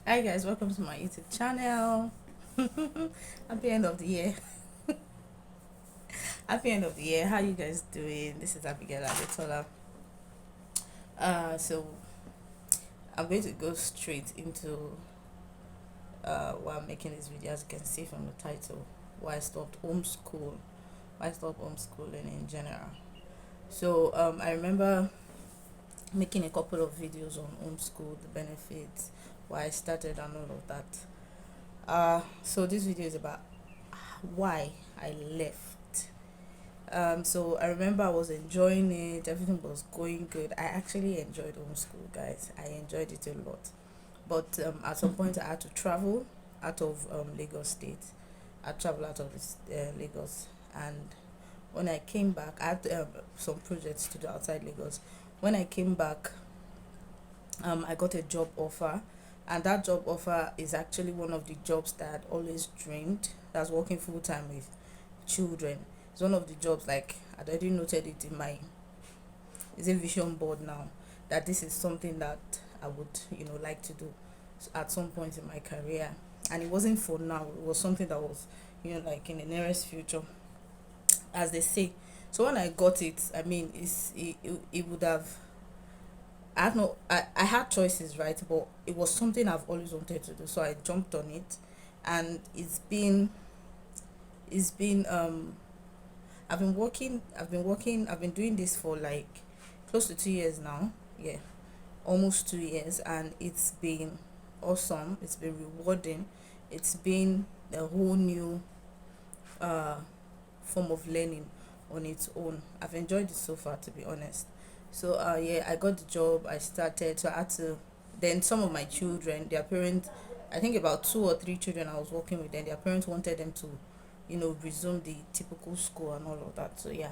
Hi guys, welcome to my YouTube channel. Happy end of the year. Happy end of the year. How you guys doing? This is Abigail Adetola. So I'm going to go straight into why I'm making this video. As you can see from the title, why I stopped homeschool. Why I stopped homeschooling in general. So I remember making a couple of videos on homeschool, the benefits, why I started, and all of that. So this video is about why I left. So I remember I was enjoying it, everything was going good. I actually enjoyed homeschool, guys. I enjoyed it a lot. But at some point, I had to travel out of Lagos State. I traveled out of this, Lagos, and when I came back, I had some projects to do outside Lagos. When I came back, I got a job offer, and that job offer is actually one of the jobs that I'd always dreamed. That's working full time with children. It's one of the jobs, like I'd already noted it in my, it's a vision board now, that this is something that I would like to do at some point in my career. And it wasn't for now, it was something that was like in the nearest future, as they say. So when I got it, I mean, it would have, I had choices, right? But it was something I've always wanted to do, so I jumped on it. And it's been I've been doing this for like close to 2 years now. Yeah, almost 2 years, and it's been awesome. It's been rewarding. It's been a whole new uh form of learning on its own. I've enjoyed it so far, to be honest. So yeah, I got the job. I started. So I had to. Then some of my children, their parents, I think about two or three children I was working with. Then their parents wanted them to, resume the typical school and all of that. So yeah,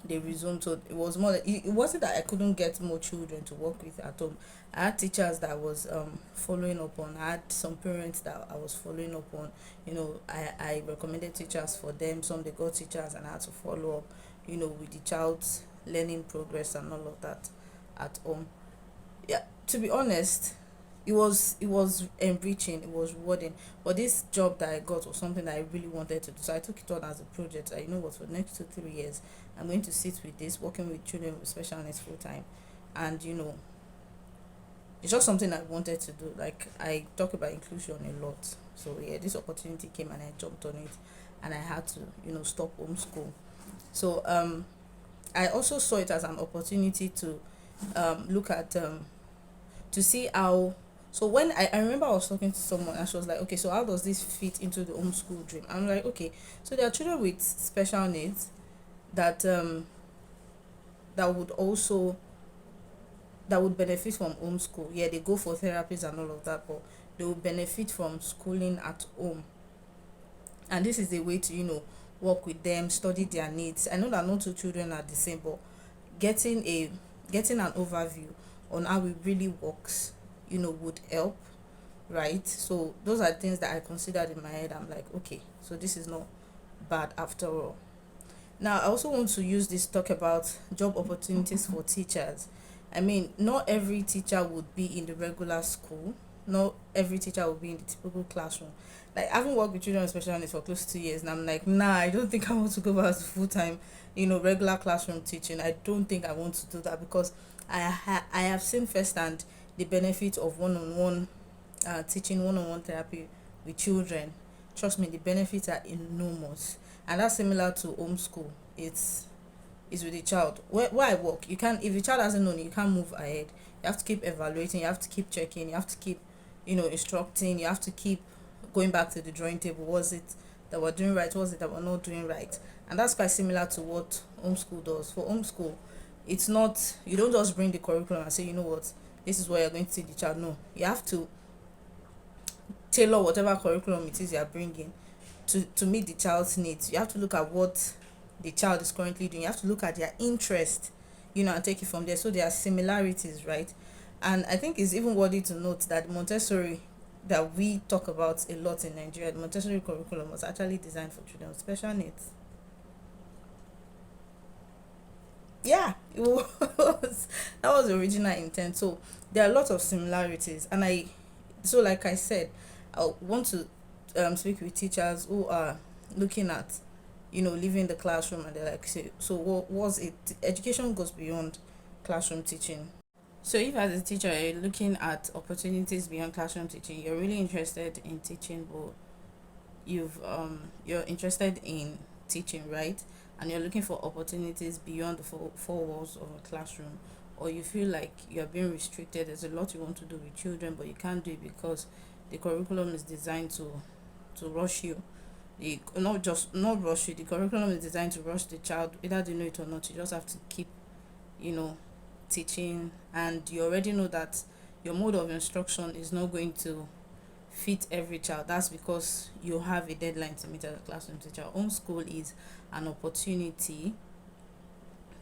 they resumed. So it was more. It wasn't that I couldn't get more children to work with at home. I had teachers that I was following up on. I had some parents that I was following up on. I recommended teachers for them. Some they got teachers, and I had to follow up, with the child's learning progress and all of that at home. Yeah, to be honest, it was enriching, it was rewarding. But this job that I got was something that I really wanted to do, so I took it on as a project. I know what, for the next 2 3 years I'm going to sit with this, working with children with special needs full time. And it's just something I wanted to do. Like, I talk about inclusion a lot, so yeah, this opportunity came and I jumped on it, and I had to stop homeschool. So I also saw it as an opportunity to look at to see how. So when I remember I was talking to someone, and she was like, okay, so how does this fit into the homeschool dream? I'm like, okay, so there are children with special needs that that would also that would benefit from homeschool. Yeah, they go for therapies and all of that, but they will benefit from schooling at home. And this is a way to work with them, study their needs. I know that not two children are the same, but getting a getting an overview on how it really works, would help, right? So those are things that I considered in my head. I'm like, okay, so this is not bad after all. Now I also want to use this to talk about job opportunities for teachers. I mean, not every teacher would be in the regular school. Not every teacher will be in the typical classroom. Like, I haven't worked with children with special needs for close to 2 years, and I'm like, nah, I don't think I want to go back to full time, regular classroom teaching. I don't think I want to do that, because I have seen firsthand the benefit of one-on-one teaching, one-on-one therapy with children. Trust me, the benefits are enormous, and that's similar to homeschool. It's with the child. Where I work, you can't, if the child hasn't known, you can't move ahead. You have to keep evaluating, you have to keep checking, you have to keep instructing, you have to keep going back to the drawing table. Was it that we're doing right? Was it that we're not doing right? And that's quite similar to what homeschool does. For homeschool, it's not, you don't just bring the curriculum and say, you know what, this is where you're going to see the child. No, you have to tailor whatever curriculum it is you're bringing to meet the child's needs. You have to look at what the child is currently doing. You have to look at their interest, and take it from there. So there are similarities, right? And I think it's even worthy to note that Montessori, that we talk about a lot in Nigeria, the Montessori curriculum was actually designed for children with special needs. Yeah, it was that was the original intent. So there are a lot of similarities, and So like I said, I want to speak with teachers who are looking at, leaving the classroom, and they're like, so what was it? Education goes beyond classroom teaching. So if as a teacher you're looking at opportunities beyond classroom teaching, you're really interested in teaching, but you're interested in teaching, right? And you're looking for opportunities beyond the four walls of a classroom, or you feel like you're being restricted. There's a lot you want to do with children, but you can't do it because the curriculum is designed to rush you. The not rush you. The curriculum is designed to rush the child, either they know it or not. You just have to keep, you know, teaching, and you already know that your mode of instruction is not going to fit every child. That's because you have a deadline to meet as a classroom teacher. Homeschool an opportunity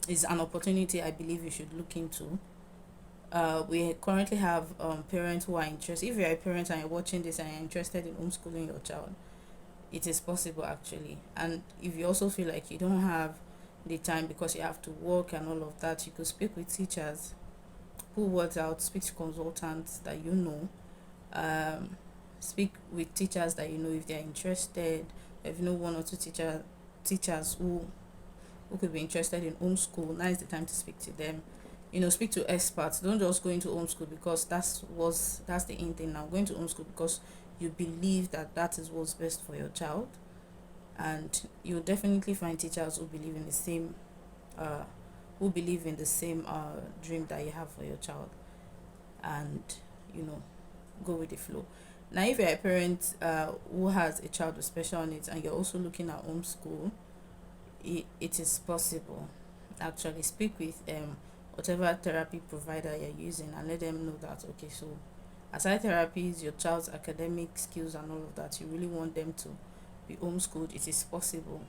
is an opportunity I believe you should look into. We currently have parents who are interested. If you're a parent and you're watching this and you're interested in homeschooling your child, it is possible actually. And if you also feel like you don't have the time because you have to work and all of that, you could speak with teachers, pull words out, speak to consultants that you know, um, speak with teachers that you know if they're interested. If you know one or two teachers who could be interested in homeschool, now is the time to speak to them. Speak to experts. Don't just go into homeschool because that's the in thing now. Going to homeschool because you believe that that is what's best for your child, and you'll definitely find teachers uh who believe in the same dream that you have for your child, and you know go with the flow. Now, if you're a parent who has a child with special needs and you're also looking at homeschool, it is possible. Actually, speak with whatever therapy provider you're using and let them know that, okay, so aside therapies, your child's academic skills and all of that, you really want them to be homeschooled. It is possible.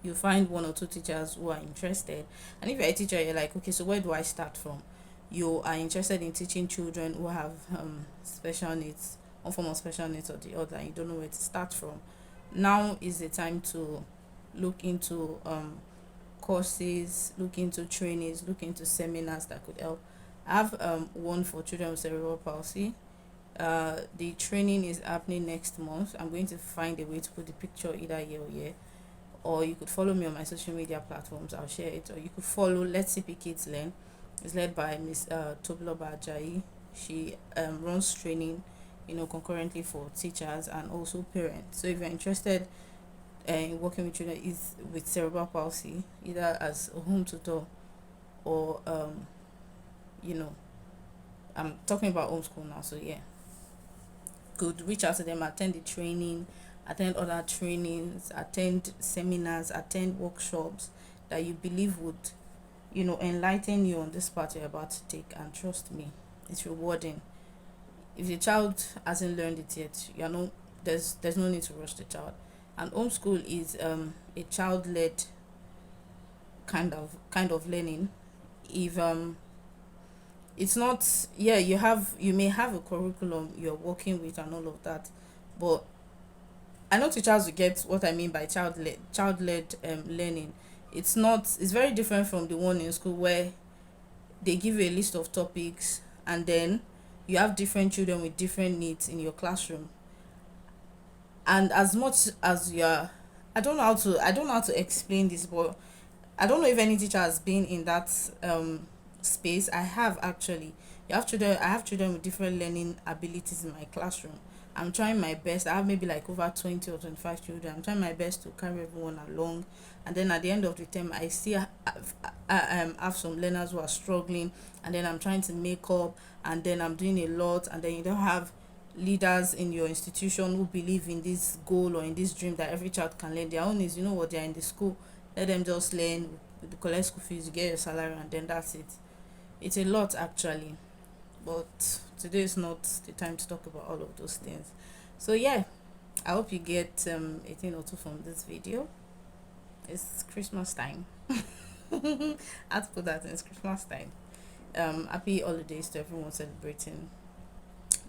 You find one or two teachers who are interested, and if you're a teacher, you're like, okay, so where do I start from? You are interested in teaching children who have special needs, one form of special needs or the other, and you don't know where to start from. Now is the time to look into courses, look into trainings, look into seminars that could help. I have one for children with cerebral palsy. The training is happening next month. I'm going to find a way to put the picture either here or here, or you could follow me on my social media platforms. I'll share it, or you could follow Let's CP Kids Learn. It's led by Miss Tobiloba Ajayi. She runs training, concurrently for teachers and also parents. So if you're interested in working with children is with cerebral palsy, either as a home tutor or you know, I'm talking about homeschool now. So yeah, could reach out to them, attend the training, attend other trainings, attend seminars, attend workshops that you believe would enlighten you on this path you're about to take. And trust me, it's rewarding. If the child hasn't learned it yet, there's no need to rush the child. And homeschool is a child led kind of learning. If it's not, yeah, you may have a curriculum you're working with and all of that, but I know teachers will get what I mean by child led learning. It's very different from the one in school where they give you a list of topics, and then you have different children with different needs in your classroom. And as much as you're I don't know how to explain this, but I don't know if any teacher has been in that space. I have actually. I have children with different learning abilities in my classroom. I'm trying my best. I have maybe like over 20 or 25 children. I'm trying my best to carry everyone along. And then at the end of the term, I still have some learners who are struggling. And then I'm trying to make up. And then I'm doing a lot. And then you don't have leaders in your institution who believe in this goal or in this dream that every child can learn. Their own is, what, they're in the school, let them just learn, collect school fees, you get your salary, and then that's it. It's a lot actually, but today is not the time to talk about all of those things. So yeah, I hope you get a thing or two from this video. It's Christmas time. I have to put that in, it's Christmas time. Happy holidays to everyone celebrating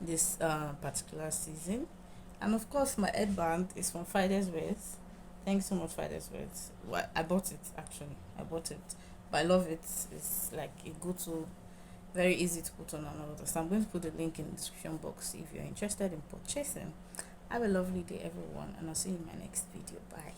this particular season. And of course, my headband is from Friday's Wears. Thanks so much, Friday's Wears. Well, I bought it actually. I bought it, but I love it. It's like a go-to very easy to put on and all that. So I'm going to put the link in the description box if you're interested in purchasing. Have a lovely day, everyone, and I'll see you in my next video. Bye.